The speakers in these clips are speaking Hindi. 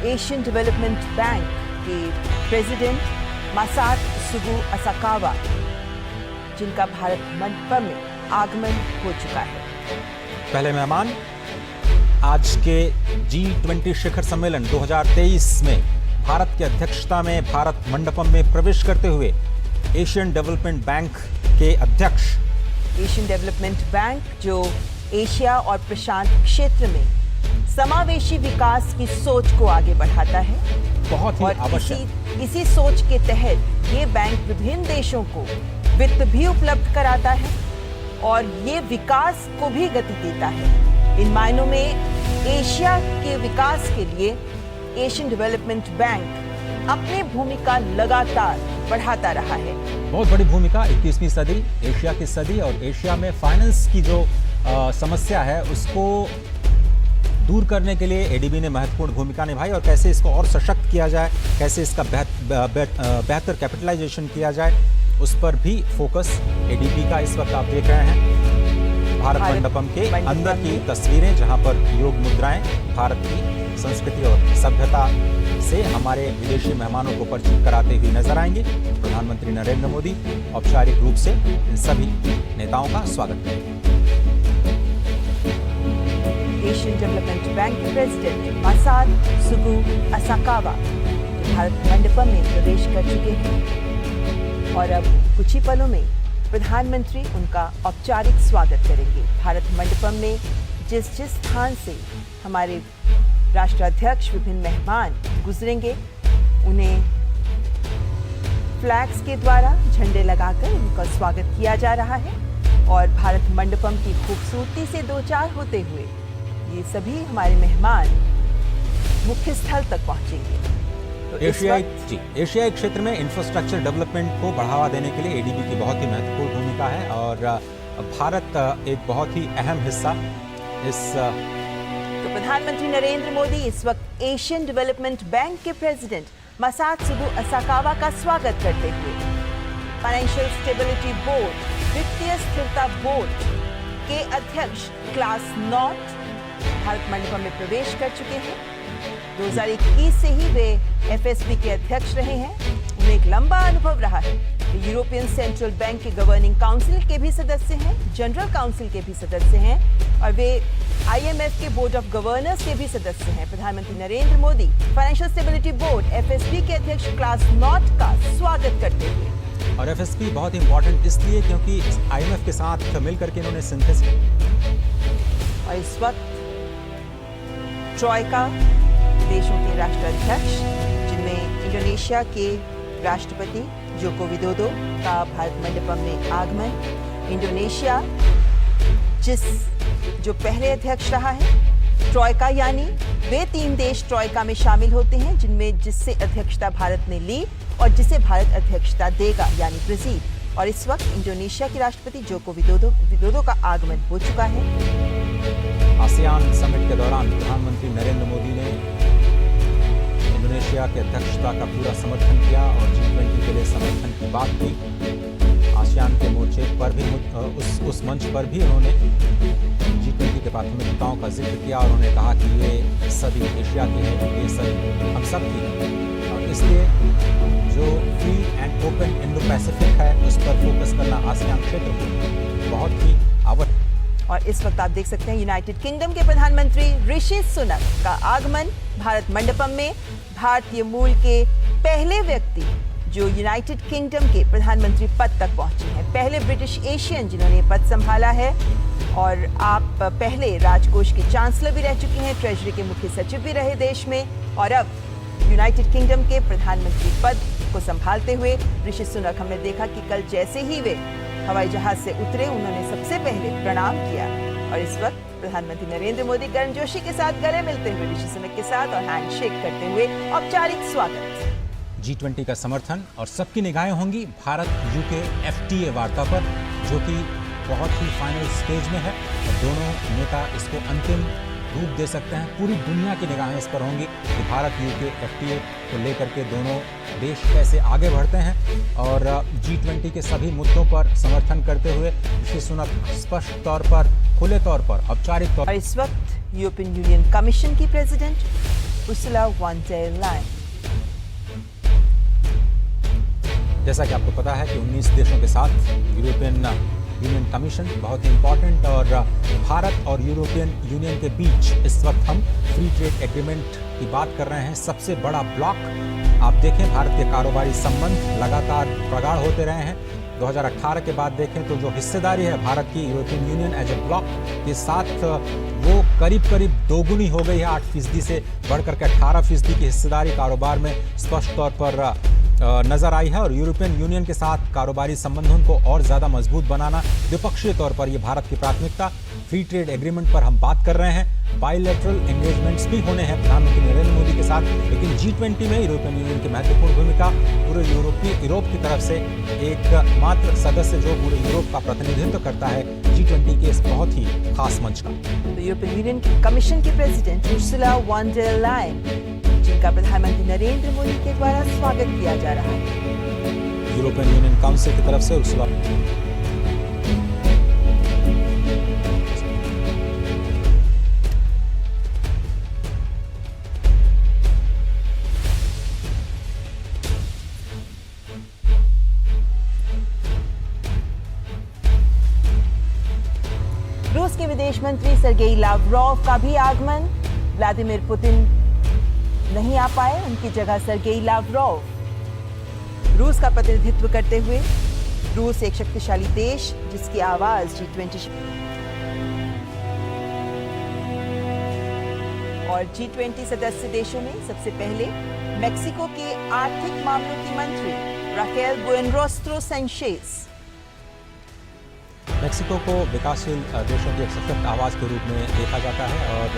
एशियन डेवलपमेंट बैंक के प्रेसिडेंट मासात्सुगु असाकावा, जिनका भारत मंडपम में आगमन हो चुका है। पहले मेहमान आज के G20 शिखर सम्मेलन 2023 में भारत की अध्यक्षता में भारत मंडपम में प्रवेश करते हुए एशियन डेवलपमेंट बैंक के अध्यक्ष। एशियन डेवलपमेंट बैंक जो एशिया और प्रशांत क्षेत्र में समावेशी विकास की सोच को आगे बढ़ाता है, बहुत ही और आवश्यक। इसी सोच के तहत ये बैंक विभिन्न देशों को वित्त भी उपलब्ध कराता है और ये विकास को भी गति देता है। इन मायनों में एशिया के विकास के लिए एशियन डेवलपमेंट बैंक अपनी भूमिका लगातार बढ़ाता रहा है। बहुत बड़ी भूमिका 21वीं सदी, एशिया की सदी और एशिया में फाइनेंस की जो समस्या है उसको दूर करने के लिए एडीबी ने महत्वपूर्ण भूमिका निभाई और कैसे इसको और सशक्त किया जाए, कैसे इसका बेहतर कैपिटलाइजेशन किया जाए, उस पर भी फोकस एडीबी का इस वक्त आप देख रहे हैं। भारत मंडपम के अंदर की तस्वीरें जहां पर योग मुद्राएं भारत की संस्कृति और सभ्यता से हमारे विदेशी मेहमानों को परिचित कराते हुए नजर आएंगे। प्रधानमंत्री नरेंद्र मोदी औपचारिक रूप से इन सभी नेताओं का स्वागत करेंगे। एशियन डेवलपमेंट बैंक के president Masatsugu Asakawa Bharat Mandapam में प्रवेश कर चुके हैं और अब कुछ ही पलों में प्रधानमंत्री उनका औपचारिक स्वागत करेंगे। भारत मंडपम में जिस स्थान से हमारे राष्ट्राध्यक्ष विभिन्न मेहमान गुजरेंगे, उन्हें फ्लैग्स के द्वारा झंडे लगाकर उनका स्वागत किया जा रहा है और भारत मंडपम की खूबसूरती से दो चार होते हुए ये सभी हमारे मेहमान मुख्य स्थल तक पहुंचेंगे। तो एशियाई क्षेत्र में इंफ्रास्ट्रक्चर डेवलपमेंट को बढ़ावा देने के लिए एडीबी की बहुत ही महत्वपूर्ण भूमिका है और भारत एक बहुत ही अहम हिस्सा इस। तो प्रधानमंत्री नरेंद्र मोदी इस वक्त एशियन डेवलपमेंट बैंक के प्रेसिडेंट मासात्सुगु असाकावा का स्वागत करते हुए फाइनेंशियल स्टेबिलिटी बोर्ड, वित्तीय स्थिरता बोर्ड के अध्यक्ष क्लास नॉट भारत मंडपम में प्रवेश कर चुके हैं। 2021 से ही वे एफएसबी के अध्यक्ष रहे हैं। उन्हें एक लंबा अनुभव रहा है। यूरोपियन सेंट्रल बैंक के गवर्निंग काउंसिल के भी सदस्य हैं, जनरल काउंसिल के भी सदस्य हैं और वे आईएमएफ के बोर्ड ऑफ गवर्नर्स के भी सदस्य हैं। प्रधानमंत्री Narendra Modi financial stability board FSB के अध्यक्ष क्लास नॉट का स्वागत करते हुए। और एफएसबी बहुत इंपॉर्टेंट इसलिए क्योंकि आईएमएफ के साथ मिलकर के इन्होंने सिंथेसिस और इस वक्त ट्रॉयका देशों के राष्ट्राध्यक्ष, जिनमें इंडोनेशिया के राष्ट्रपति जोको विदोदो का भारत मंडपम में आगमन। इंडोनेशिया जो पहले अध्यक्ष रहा है ट्रॉयका, यानी वे 3 देश ट्रॉयका में शामिल होते हैं जिससे अध्यक्षता भारत ने ली और जिसे भारत अध्यक्षता देगा, यानी ब्राजील। और इस वक्त इंडोनेशिया के राष्ट्रपति जोको विदोदो का आगमन हो चुका है। आसियान समिट के दौरान प्रधानमंत्री नरेंद्र मोदी ने इंडोनेशिया की अध्यक्षता का पूरा समर्थन किया और G20 के लिए समर्थन की बात की। आसियान के मोर्चे पर भी उस मंच पर भी उन्होंने G20 के प्राथमिकताओं का जिक्र किया और उन्होंने कहा कि ये सभी एशिया की है, ये सभी हम सब की है और इसलिए जो free and open Indo Pacific है उस पर फोकस करना आसियान क्षेत्र को बहुत ही आवश्यक। और इस वक्त आप देख सकते हैं यूनाइटेड किंगडम के प्रधानमंत्री ऋषि सुनक का आगमन भारत मंडपम में। भारतीय मूल के पहले व्यक्ति जो यूनाइटेड किंगडम के प्रधानमंत्री पद तक पहुंचे हैं, पहले ब्रिटिश एशियन जिन्होंने पद संभाला है। और आप पहले राजकोष के चांसलर भी रह चुके हैं, ट्रेजरी के मुख्य सचिव भी रहे देश में और अब यूनाइटेड किंगडम के प्रधानमंत्री पद को संभालते हुए ऋषि सुनक, हमने देखा कि कल जैसे ही वे हवाई जहाज से उतरे, उन्होंने सबसे पहले प्रणाम किया और इस वक्त प्रधानमंत्री नरेंद्र मोदी गर्मजोशी के साथ गले मिलते हुए ऋषि सुनक के साथ और हैंडशेक करते हुए औपचारिक स्वागत। G20 का समर्थन और सबकी निगाहें होंगी भारत यूके FTA वार्ता पर, जो कि बहुत ही फाइनल स्टेज में है और दोनों नेता इसको अंतिम रूप दे सकते हैं। पूरी दुनिया की निगाहें इस पर होंगी कि भारत यूके FTA को लेकर के दोनों देश कैसे आगे बढ़ते हैं और G20 के सभी मुद्दों पर समर्थन करते हुए ऋषि सुनक स्पष्ट तौर पर, खुले तौर पर, औपचारिक तौर पर। इस वक्त यूरोपियन यूनियन कमीशन की president Ursula von der Leyen. जैसा कि आपको पता है कि 19 देशों के साथ यूरोपियन यूनियन कमीशन बहुत ही इंपॉर्टेंट, और भारत और यूरोपियन यूनियन के बीच इस वक्त हम फ्री ट्रेड एग्रीमेंट की बात कर रहे हैं। सबसे बड़ा ब्लॉक आप देखें, भारत के कारोबारी संबंध लगातार प्रगाढ़ होते रहे हैं। 2018 के बाद देखें तो जो हिस्सेदारी है भारत की European Union as a bloc के साथ, वो करीब करीब दोगुनी हो गई है। 8% से बढ़कर के 18% की हिस्सेदारी कारोबार में स्पष्ट तौर पर नजर आई है। और यूरोपियन यूनियन के साथ कारोबारी संबंधों को और ज़्यादा मजबूत बनाना द्विपक्षीय तौर पर ये भारत की प्राथमिकता। फ्री ट्रेड एग्रीमेंट पर हम बात कर रहे हैं। बायलैटरल एंगेजमेंट्स भी होने हैं प्रधानमंत्री नरेंद्र मोदी के साथ, लेकिन G20 में यूरोपियन यूनियन की महत्वपूर्ण भूमिका। पूरे यूरोप की तरफ से एक मात्र सदस्य जो पूरे यूरोप का प्रतिनिधित्व करता है G20 के इस बहुत ही खास मंच का। यूरोपियन यूनियन कमीशन की president Ursula von der Leyen, जिनका प्रधानमंत्री नरेंद्र मोदी के द्वारा स्वागत किया जा रहा है। यूरोपियन यूनियन काउंसिल की तरफ से उर्सुला रूस के विदेश मंत्री सर्गेई लावरोव का भी आगमन। व्लादिमीर पुतिन नहीं आ पाए, उनकी जगह सर्गेई लावरोव रूस का प्रतिनिधित्व करते हुए। रूस एक शक्तिशाली देश जिसकी आवाज G20 और G20 सदस्य देशों में सबसे पहले मेक्सिको के आर्थिक मामलों की मंत्री राकेल बुएनरोस्ट्रो सैंचेज। मेक्सिको को विकासशील देशों की एक सशक्त आवाज़ के रूप में देखा जाता है, और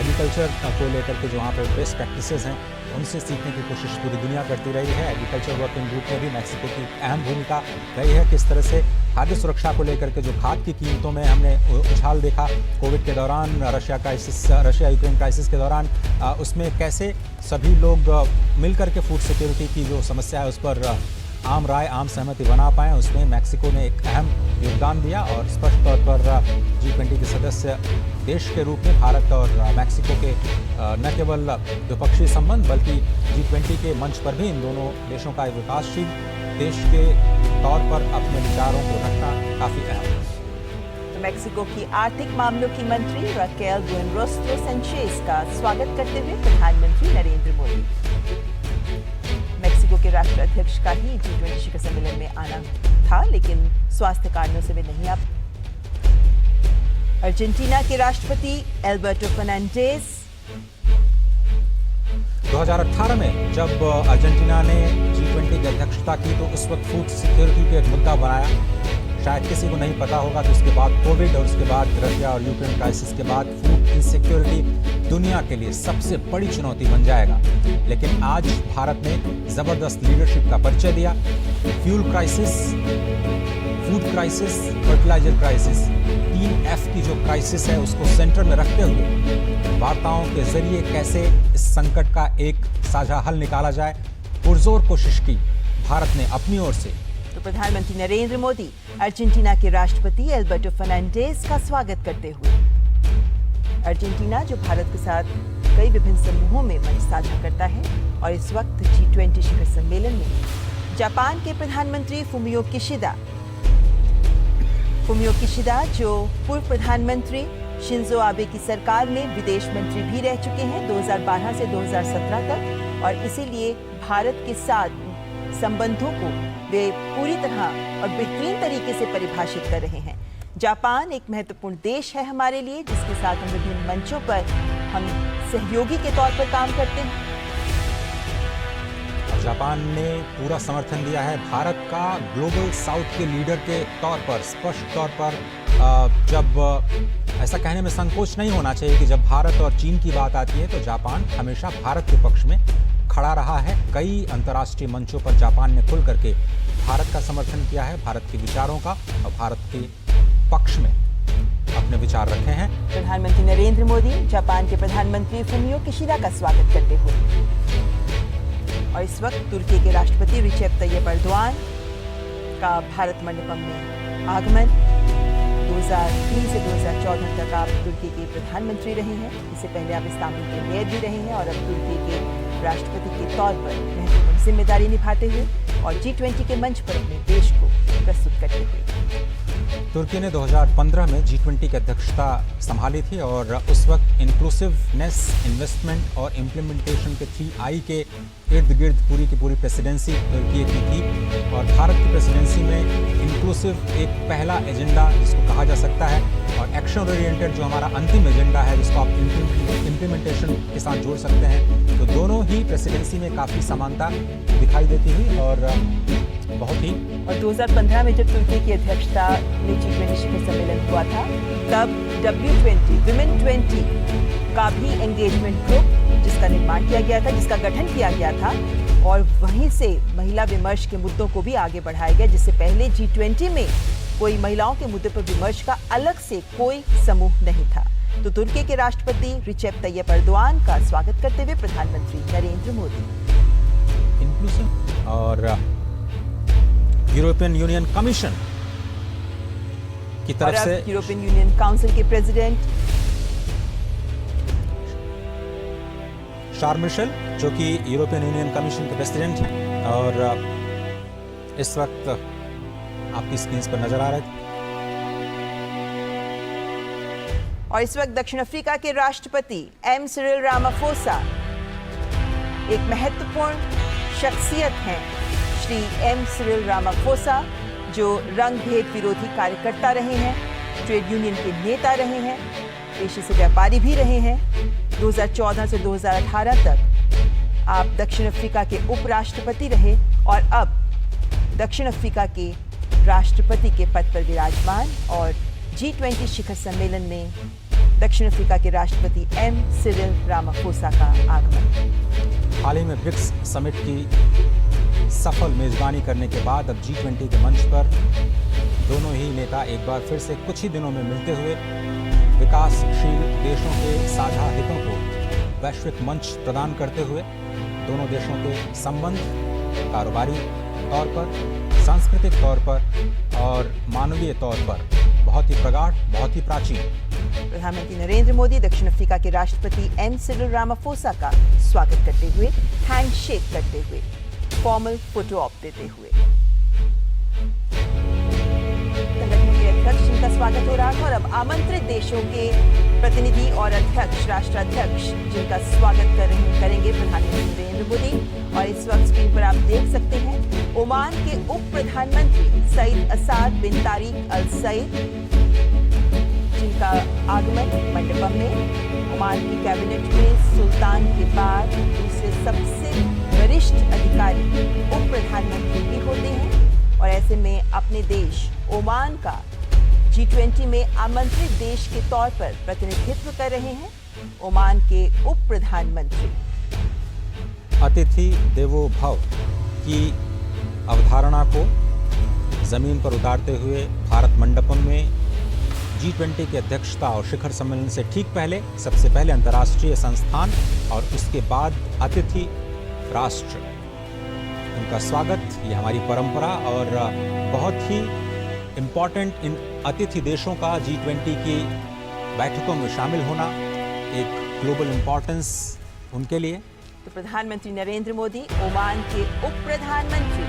एग्रीकल्चर को लेकर के जो वहाँ पर बेस्ट प्रैक्टिसेस हैं उनसे सीखने की कोशिश पूरी दुनिया करती रही है। एग्रीकल्चर वर्किंग ग्रुप में भी मेक्सिको की अहम भूमिका रही है। किस तरह से खाद्य सुरक्षा को लेकर के जो खाद की कीमतों में हमने उछाल देखा कोविड के दौरान, रशिया यूक्रेन क्राइसिस के दौरान, उसमें कैसे सभी लोग मिलकर के फूड सिक्योरिटी की जो समस्या है उस पर आम राय, आम सहमति बना पाए, उसमें मेक्सिको ने एक अहम योगदान दिया। और स्पष्ट तौर पर G20 के सदस्य देश के रूप में भारत और मेक्सिको के न केवल द्विपक्षीय संबंध बल्कि G20 के मंच पर भी इन दोनों देशों का एक विकासशील देश के तौर पर अपने विचारों को रखना काफ़ी अहम है। मेक्सिको की आर्थिक मामलों की मंत्री राकेल बुएनरोस्ट्रो सैंचेज का स्वागत करते हुए प्रधानमंत्री नरेंद्र मोदी। मेक्सिको के राष्ट्राध्यक्ष का ही G20 शिखर सम्मेलन में आना था, लेकिन स्वास्थ्य कारणों से वे नहीं आ। अर्जेंटीना के राष्ट्रपति एल्बर्टो फर्नांडेज। 2018 में जब अर्जेंटीना ने G20 की अध्यक्षता की तो उस वक्त फूड सिक्योरिटी को एक मुद्दा बनाया। शायद किसी को नहीं पता होगा कि उसके बाद कोविड और उसके बाद रशिया और यूक्रेन क्राइसिस के बाद फूड इनसिक्योरिटी दुनिया के लिए सबसे बड़ी चुनौती बन जाएगा। लेकिन आज भारत ने जबरदस्त लीडरशिप का परिचय दिया। Fuel crisis, food crisis, fertiliser crisis, 3F की जो क्राइसिस है उसको सेंटर में रखते हुए वार्ताओं के जरिए कैसे इस संकट का एक साझा हल निकाला जाए, पुरजोर कोशिश की भारत ने अपनी ओर से। तो प्रधानमंत्री नरेंद्र मोदी अर्जेंटीना के राष्ट्रपति एल्बर्टो फर्नांडेज का स्वागत करते हुए। अर्जेंटीना जो भारत के साथ कई विभिन्न समूहों में मंच साझा करता है, और इस वक्त G20 शिखर सम्मेलन में जापान के प्रधानमंत्री फुमियो किशिदा जो पूर्व प्रधानमंत्री शिंजो आबे की सरकार में विदेश मंत्री भी रह चुके हैं 2012 से 2017 तक, और इसीलिए भारत के साथ संबंधों को वे पूरी तरह और बेहतरीन तरीके से परिभाषित कर रहे हैं। जापान एक महत्वपूर्ण देश है हमारे लिए, जिसके साथ हम विभिन्न मंचों पर हम सहयोगी के तौर पर काम करते हैं। जापान ने पूरा समर्थन दिया है भारत का ग्लोबल साउथ के लीडर के तौर पर। स्पष्ट तौर पर जब ऐसा कहने में संकोच नहीं होना चाहिए कि जब भारत और चीन की बात आती है तो जापान हमेशा भारत के पक्ष में खड़ा रहा है। कई अंतर्राष्ट्रीय मंचों पर जापान ने खुल करके भारत का समर्थन किया है, भारत के विचारों का, और भारत के पक्ष में अपने विचार रखे हैं। प्रधानमंत्री नरेंद्र मोदी जापान के प्रधानमंत्री फुमियो किशिदा का स्वागत करते हुए, और इस वक्त तुर्की के राष्ट्रपति रिसेप तैयप एर्दोआन का भारत मंडपम में आगमन। 2 2003 से 2014 तक आप तुर्की के प्रधानमंत्री रहे हैं। इससे पहले आप इस्तांबुल के मेयर भी रहे हैं और अब तुर्की के राष्ट्रपति के तौर पर महत्वपूर्ण जिम्मेदारी निभाते हुए और G20 के मंच पर अपने देश को प्रस्तुत करते हुए। तुर्की ने 2015 में G20 की अध्यक्षता संभाली थी और उस वक्त इंक्लूसिवनेस, इन्वेस्टमेंट और इम्प्लीमेंटेशन के 3I के इर्द गिर्द पूरी की पूरी प्रेसिडेंसी तुर्की की थी। और भारत की प्रेसिडेंसी में इंक्लूसिव एक पहला एजेंडा जिसको कहा जा सकता है और एक्शन ओरिएंटेड जो हमारा अंतिम एजेंडा है जिसको आप इम्प्लीमेंटेशन के साथ जोड़ सकते हैं। तो दोनों ही प्रेसिडेंसी में काफ़ी समानता दिखाई देती हुई और बहुत ही। और 2015 में जब तुर्की की अध्यक्षता में G20 शिखर सम्मेलन हुआ था तब W20 विमेन 20 का भी एंगेजमेंट ग्रुप जिसका निर्माण किया गया था, जिसका गठन किया गया था और वहीं से महिला विमर्श के मुद्दों को भी आगे बढ़ाया गया, जिससे पहले G20 में कोई महिलाओं के मुद्दे पर विमर्श का अलग से कोई समूह नहीं था। तो तुर्की के राष्ट्रपति रिसेप तैयप एर्दोआन का स्वागत करते हुए प्रधानमंत्री नरेंद्र मोदी इंक्लूसिव और यूरोपियन यूनियन कमीशन की तरफ से यूरोपियन यूनियन काउंसिल के प्रेसिडेंट शार्ल मिशेल जो कि यूरोपियन यूनियन कमीशन के प्रेसिडेंट हैं और इस वक्त आपकी स्क्रीन पर नजर आ रहे थे। और इस वक्त दक्षिण अफ्रीका के राष्ट्रपति एम सिरिल रामाफोसा एक महत्वपूर्ण शख्सियत हैं। श्री एम सिरिल रामाफोसा जो रंग भेद विरोधी कार्यकर्ता रहे हैं, ट्रेड यूनियन के नेता रहे हैं, पेशे से व्यापारी भी रहे हैं। 2014 से 2018 तक आप दक्षिण अफ्रीका के उपराष्ट्रपति रहे और अब दक्षिण अफ्रीका के राष्ट्रपति के पद पर विराजमान और G20 शिखर सम्मेलन में दक्षिण अफ्रीका के राष्ट्रपति एम सिरिल रामाफोसा का आगमन। हाल ही में ब्रिक्स समिट की सफल मेजबानी करने के बाद अब G20 के मंच पर दोनों ही नेता एक बार फिर से कुछ ही दिनों में मिलते हुए विकासशील देशों के साझा हितों को वैश्विक मंच प्रदान करते हुए दोनों देशों के संबंध कारोबारी तौर पर, सांस्कृतिक तौर पर और मानवीय तौर पर बहुत ही प्रगाढ़, बहुत ही प्राचीन। प्रधानमंत्री नरेंद्र मोदी दक्षिण अफ्रीका के राष्ट्रपति एम सिरिल रामाफोसा का स्वागत करते हुए, हैंडशेक करते हुए, फॉर्मल फोटो ऑप देते हुए। संगठन के अध्यक्ष जिनका स्वागत हो रहा था और अब आमंत्रित देशों के प्रतिनिधि और अध्यक्ष, राष्ट्राध्यक्ष जिनका स्वागत करेंगे प्रधानमंत्री नरेंद्र मोदी। और इस वक्त स्क्रीन पर आप देख सकते हैं ओमान के उप प्रधानमंत्री सईद असाद बिन तारिक अल सईद जिनका आगमन मंडपम में। ओमान की कैबिनेट में सुल्तान के बाद दूसरे सबसे वरिष्ठ अधिकारी उप प्रधानमंत्री भी होते हैं और ऐसे में अपने देश ओमान का G20 में आमंत्रित देश के तौर पर प्रतिनिधित्व कर रहे हैं ओमान के उप प्रधानमंत्री। अतिथि देवो भव की अवधारणा को जमीन पर उतारते हुए भारत मंडपम में G20 की अध्यक्षता और शिखर सम्मेलन से ठीक पहले सबसे पहले अंतर्राष्ट्रीय संस्थान और उसके बाद अतिथि राष्ट्र, उनका स्वागत, ये हमारी परंपरा और बहुत ही इम्पॉर्टेंट इन अतिथि देशों का G20 की बैठकों में शामिल होना एक ग्लोबल इम्पॉर्टेंस उनके लिए। तो प्रधानमंत्री नरेंद्र मोदी ओमान के उप प्रधानमंत्री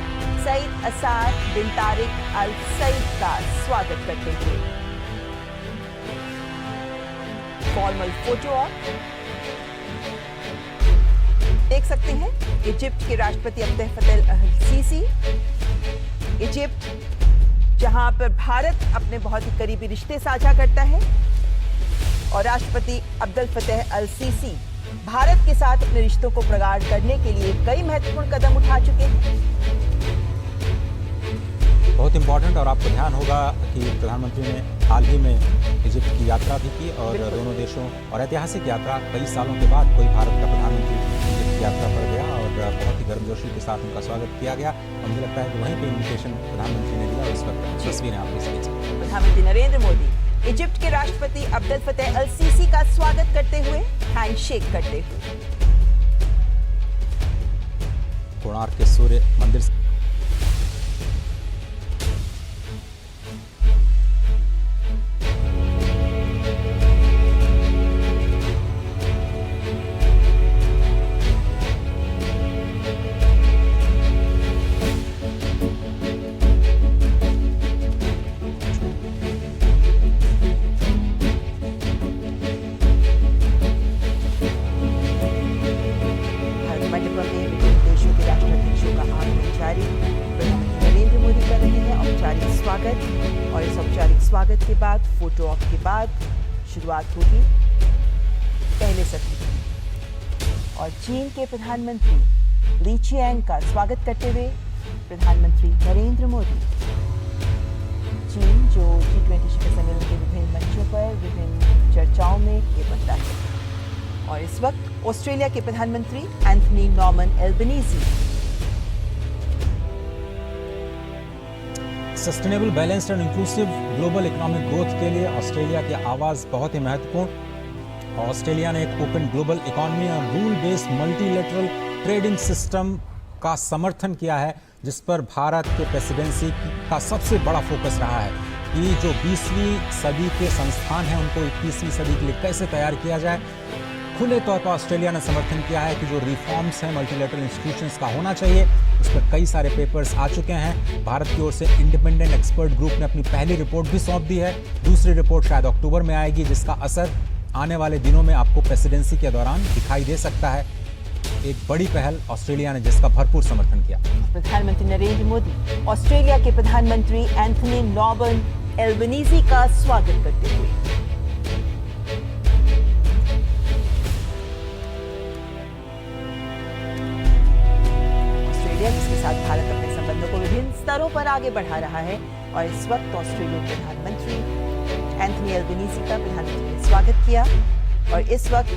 सईद असाद बिन तारिक अल सईद का स्वागत करते हुए फॉर्मल फोटो ऑप देख सकते हैं। इजिप्ट के राष्ट्रपति अब्देल फतेह अल सीसी, इजिप्ट जहां पर भारत अपने बहुत ही करीबी रिश्ते साझा करता है और राष्ट्रपति अब्देल फतेह अल सीसी भारत के साथ अपने रिश्तों को प्रगाढ़ करने के लिए कई महत्वपूर्ण कदम उठा चुके हैं। बहुत इंपॉर्टेंट और आपको ध्यान होगा कि प्रधानमंत्री ने हाल ही में इजिप्ट की यात्रा भी की और दोनों देशों और ऐतिहासिक यात्रा, कई सालों के बाद कोई भारत का प्रधानमंत्री इजिप्ट की यात्रा पर गया और बहुत ही गर्मजोशी के साथ उनका स्वागत किया गया। मुझे लगता है कि वहीं पे इन्विटेशन प्रधानमंत्री ने दिया और इस वक्त तस्वीरें आपके सामने। प्रधानमंत्री नरेंद्र मोदी इजिप्ट के राष्ट्रपति अब्देल फतेह अल सीसी का स्वागत करते हुए, हैंडशेक करते हुए। कोणार्क के सूर्य मंदिर फोटो ऑप के बाद शुरुआत होगी पहले सत्र की और चीन के प्रधानमंत्री ली चियांग का स्वागत करते हुए प्रधानमंत्री नरेंद्र मोदी। चीन जो G20 शिखर सम्मेलन के विभिन्न मंचों पर विभिन्न चर्चाओं में ये बनता है और इस वक्त ऑस्ट्रेलिया के प्रधानमंत्री Anthony Norman Albanese sustainable, balanced and inclusive global economic growth के लिए ऑस्ट्रेलिया की आवाज बहुत ही महत्वपूर्ण। ऑस्ट्रेलिया ने एक ओपन ग्लोबल इकोनॉमी और rule based multilateral trading system का समर्थन किया है, जिस पर भारत के प्रेसिडेंसी का सबसे बड़ा फोकस रहा है कि जो 20वीं सदी के संस्थान हैं उनको 21वीं सदी के लिए कैसे तैयार किया जाए। खुले तौर पर ऑस्ट्रेलिया ने समर्थन किया है कि जो रिफॉर्म्स हैं मल्टीलेटरल इंस्टीट्यूशंस का होना चाहिए। उस पर कई सारे पेपर्स आ चुके हैं। भारत की ओर से इंडिपेंडेंट एक्सपर्ट ग्रुप ने अपनी पहली रिपोर्ट भी सौंप दी है। दूसरी रिपोर्ट शायद अक्टूबर में आएगी, जिसका असर आने वाले दिनों में आपको प्रेसिडेंसी के दौरान दिखाई दे सकता है। एक बड़ी पहल ऑस्ट्रेलिया ने जिसका भरपूर समर्थन किया। प्रधानमंत्री नरेंद्र मोदी ऑस्ट्रेलिया के प्रधानमंत्री एंथनी नॉर्मन एल्बनीजी का स्वागत करते हुए ऑस्ट्रेलिया जिसके साथ भारत अपने संबंधों को विभिन्न स्तरों पर आगे बढ़ा रहा है और इस वक्त ऑस्ट्रेलियाई प्रधानमंत्री एंथनी एल्बनीजी का प्रधानमंत्री ने स्वागत किया और इस वक्त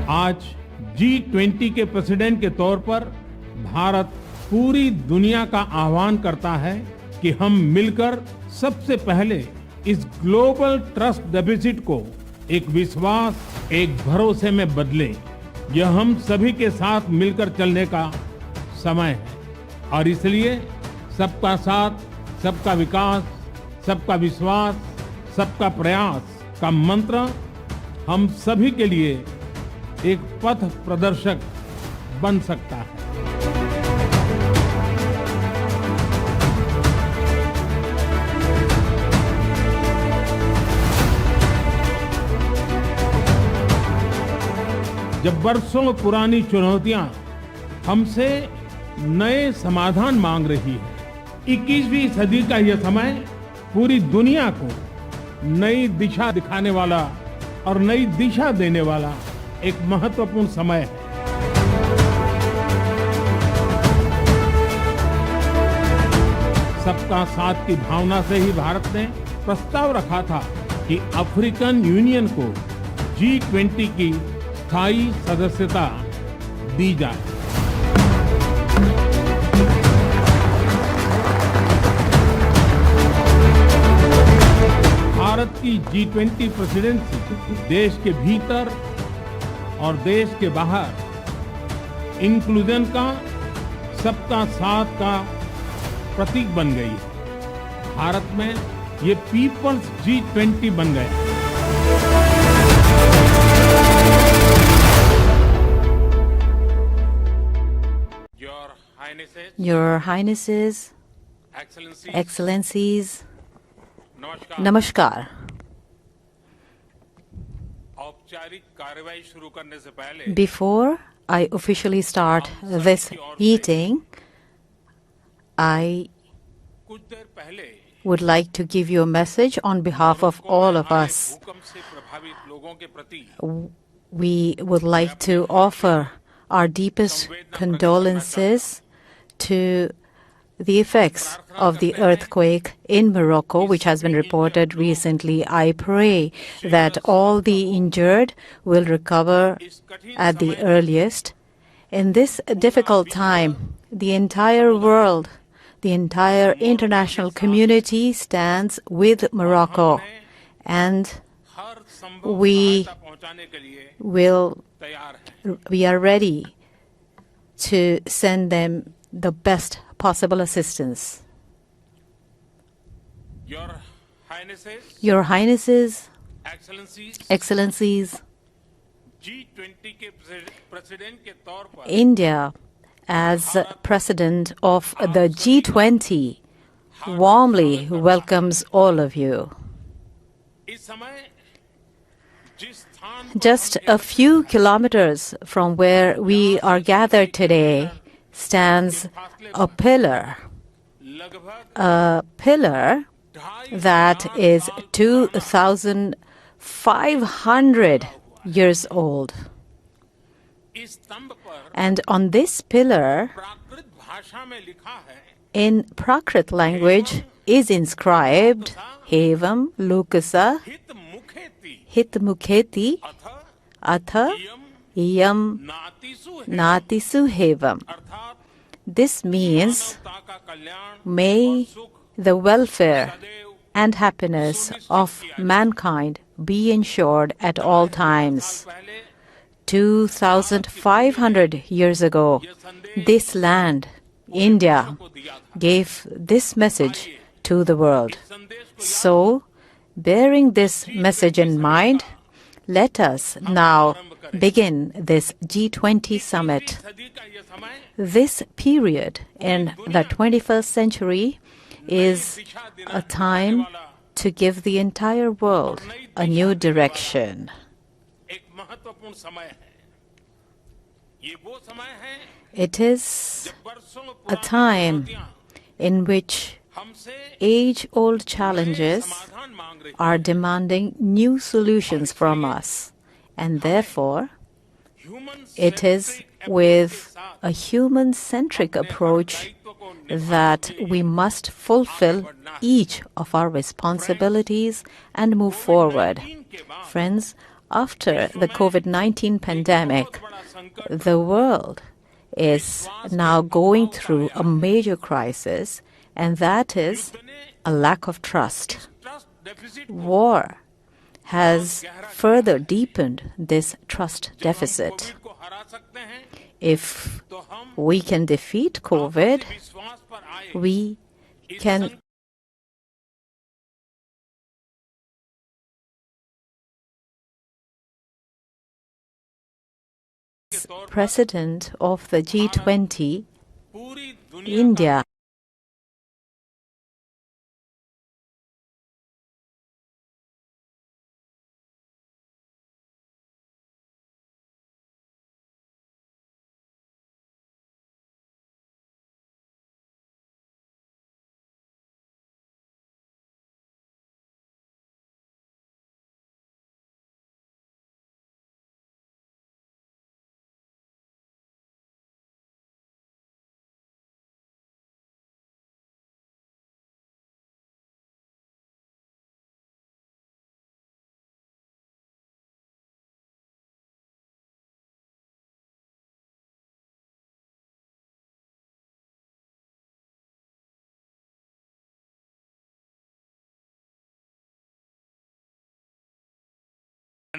आज G20 के प्रेसिडेंट के तौर पर भारत पूरी दुनिया का आह्वान करता है कि हम मिलकर सबसे पहले इस ग्लोबल ट्रस्ट डेफिसिट को एक विश्वास, एक भरोसे में बदलें। यह हम सभी के साथ मिलकर चलने का समय है और इसलिए सबका साथ, सबका विकास, सबका विश्वास, सबका प्रयास का मंत्र हम सभी के लिए एक पथ प्रदर्शक बन सकता है। जब बरसों पुरानी चुनौतियां हमसे नए समाधान मांग रही है, 21वीं सदी का यह समय पूरी दुनिया को नई दिशा दिखाने वाला और नई दिशा देने वाला एक महत्वपूर्ण समय है। सबका साथ की भावना से ही भारत ने प्रस्ताव रखा था कि अफ्रीकन यूनियन को G20 की स्थायी सदस्यता दी जाए। भारत की G20 प्रेसिडेंसी देश के भीतर और देश के बाहर इंक्लूजन का, सबका साथ का प्रतीक बन गई है। भारत में ये पीपल्स G20 बन गया। Your Highnesses, Excellencies, Namaskar. Before I officially start this meeting, I would like to give you a message on behalf of all of us. We would like to offer our deepest condolences to the effects of the earthquake in Morocco, which has been reported recently. I pray that all the injured will recover at the earliest. In this difficult time, the entire world, the entire international community stands with Morocco, and we are ready to send them the best possible assistance. Your Highnesses, Excellencies, India, as President of the G20, warmly welcomes all of you. Just a few kilometers from where we are gathered today stands a pillar that is 2,500 years old. And on this pillar, in Prakrit language, is inscribed Hevam Lukasa Hitmukheti Atha Yam Natisu Hevam. This means, may the welfare and happiness of mankind be ensured at all times. 2,500 years ago, this land, India, gave this message to the world. So, bearing this message in mind, let us now begin this G20 summit. This period in the 21st century is a time to give the entire world a new direction. It is a time in which age-old challenges are demanding new solutions from us, and therefore it is with a human-centric approach that we must fulfill each of our responsibilities and move forward. Friends, after the COVID-19 pandemic, the world is now going through a major crisis, and that is a lack of trust. War has further deepened this trust deficit. If we can defeat COVID, we can President of the G20, India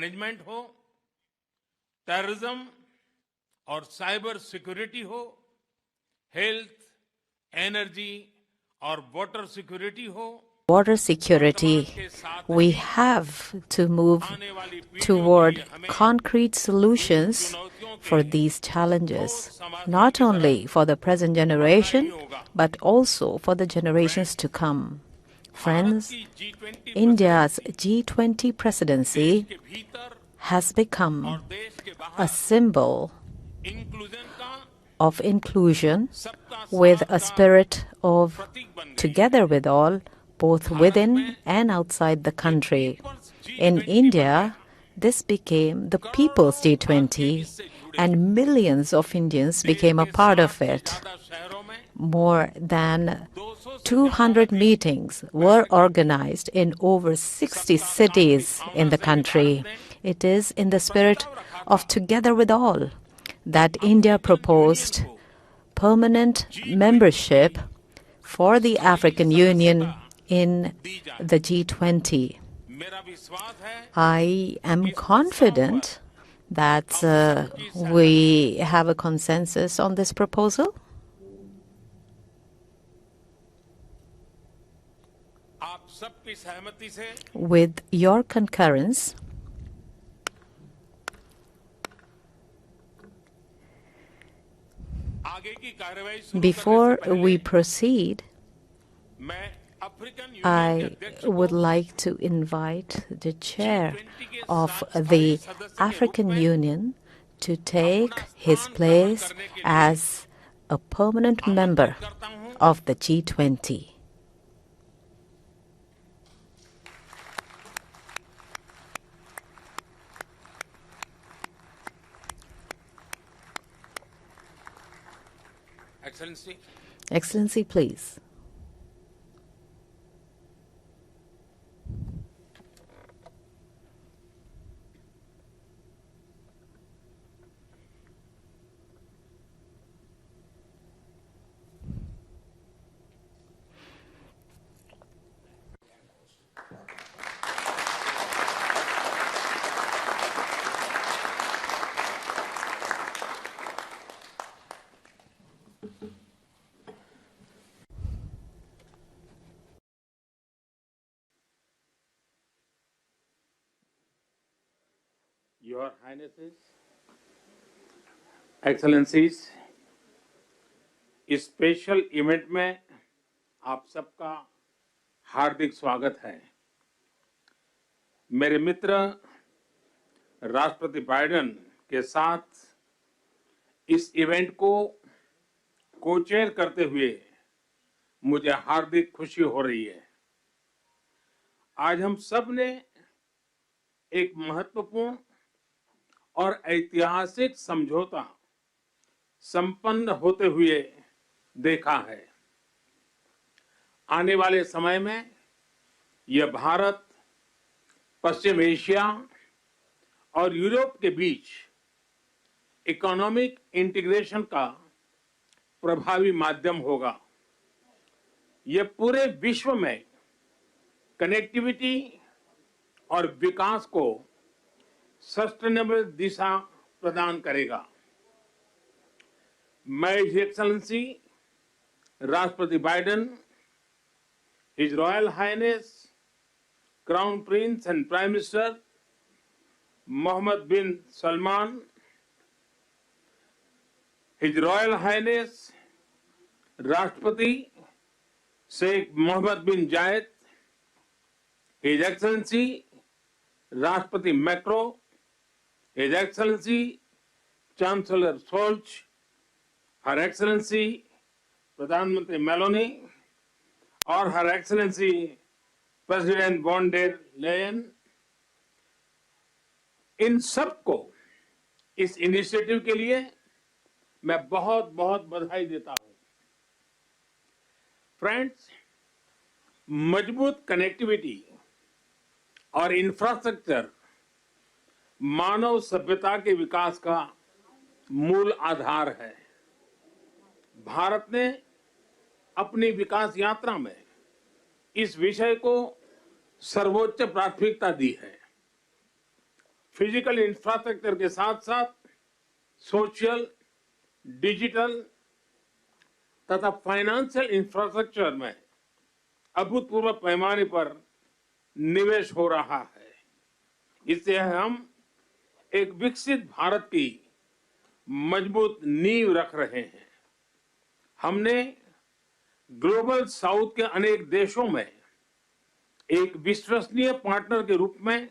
management हो, टेररिज्म और साइबर सिक्योरिटी हो, हेल्थ, एनर्जी और वाटर सिक्योरिटी हो, Water security, we have to move toward concrete solutions for these challenges, not only for the present generation, but also for the generations to come. Friends, India's G20 presidency has become a symbol of inclusion with a spirit of together with all, both within and outside the country. In India, this became the People's G20, and millions of Indians became a part of it. More than 200 meetings were organized in over 60 cities in the country. It is in the spirit of together with all that India proposed permanent membership for the African Union in the G20. I am confident that we have a consensus on this proposal. With your concurrence, before we proceed, I would like to invite the chair of the African Union to take his place as a permanent member of the G20. Excellency. Excellency, please. Your Highnesses, Excellencies, इस स्पेशल इवेंट में आप सबका हार्दिक स्वागत है। मेरे मित्र राष्ट्रपति बाइडेन के साथ इस इवेंट को को-चेयर करते हुए मुझे हार्दिक खुशी हो रही है। आज हम सब ने एक महत्वपूर्ण और ऐतिहासिक समझौता संपन्न होते हुए देखा है। आने वाले समय में यह भारत, पश्चिम एशिया और यूरोप के बीच इकोनॉमिक इंटीग्रेशन का प्रभावी माध्यम होगा। यह पूरे विश्व में कनेक्टिविटी और विकास को सस्टेनेबल दिशा प्रदान करेगा। मैं हिज एक्सेलेंसी राष्ट्रपति Biden, his royal highness crown prince and prime minister Mohammed bin Salman, his royal highness राष्ट्रपति Sheikh Mohammed bin Zayed, his excellency राष्ट्रपति Macron, his excellency chancellor Scholz, her excellency प्रधानमंत्री मेलोनी और her excellency president von der Leyen, इन सबको इस इनिशिएटिव के लिए मैं बहुत बहुत बधाई देता हूं। फ्रेंड्स, मजबूत कनेक्टिविटी और इंफ्रास्ट्रक्चर मानव सभ्यता के विकास का मूल आधार है। भारत ने अपनी विकास यात्रा में इस विषय को सर्वोच्च प्राथमिकता दी है। फिजिकल इंफ्रास्ट्रक्चर के साथ साथ सोशल, डिजिटल तथा फाइनेंशियल इंफ्रास्ट्रक्चर में अभूतपूर्व पैमाने पर निवेश हो रहा है। इससे हम एक विकसित भारत की मजबूत नींव रख रहे हैं। हमने ग्लोबल साउथ के अनेक देशों में एक विश्वसनीय पार्टनर के रूप में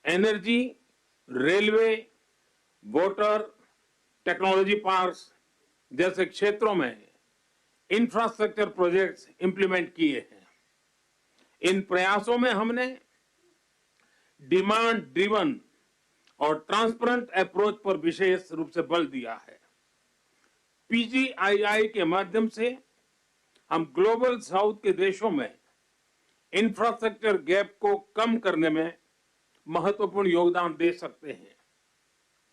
energy, railway, water, technology parks जैसे क्षेत्रों में इंफ्रास्ट्रक्चर प्रोजेक्ट्स इंप्लीमेंट किए हैं। इन प्रयासों में हमने डिमांड ड्रिवन और ट्रांसपेरेंट अप्रोच पर विशेष रूप से बल दिया है। पीजीआईआई के माध्यम से हम ग्लोबल साउथ के देशों में इंफ्रास्ट्रक्चर गैप को कम करने में महत्वपूर्ण योगदान दे सकते हैं।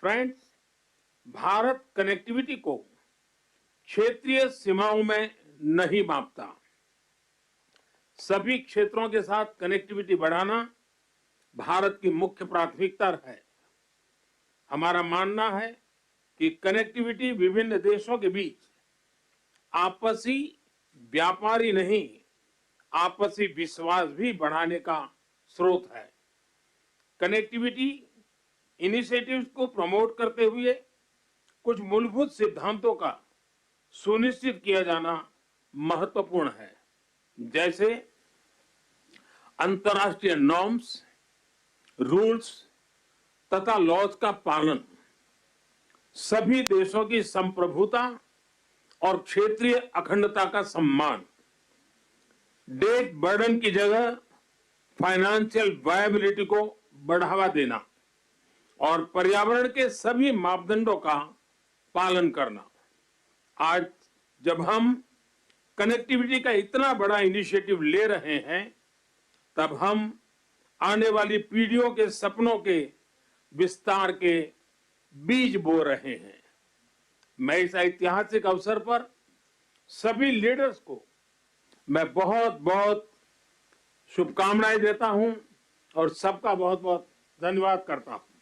फ्रेंड्स, भारत कनेक्टिविटी को क्षेत्रीय सीमाओं में नहीं मापता। सभी क्षेत्रों के साथ कनेक्टिविटी बढ़ाना भारत की मुख्य प्राथमिकता है। हमारा मानना है कि कनेक्टिविटी विभिन्न देशों के बीच आपसी व्यापार ही नहीं, आपसी विश्वास भी बढ़ाने का स्रोत है। कनेक्टिविटी इनिशिएटिव्स को प्रमोट करते हुए कुछ मूलभूत सिद्धांतों का सुनिश्चित किया जाना महत्वपूर्ण है, जैसे अंतर्राष्ट्रीय नॉर्म्स, रूल्स तथा लॉज का पालन, सभी देशों की संप्रभुता और क्षेत्रीय अखंडता का सम्मान, डेट बर्डन की जगह फाइनेंशियल वायबिलिटी को बढ़ावा देना और पर्यावरण के सभी मापदंडों का पालन करना। आज जब हम कनेक्टिविटी का इतना बड़ा इनिशिएटिव ले रहे हैं, तब हम आने वाली पीढ़ियों के सपनों के विस्तार के बीज बो रहे हैं। मैं इस ऐतिहासिक अवसर पर सभी लीडर्स को मैं बहुत बहुत शुभकामनाएं देता हूं और सबका बहुत बहुत धन्यवाद करता हूं।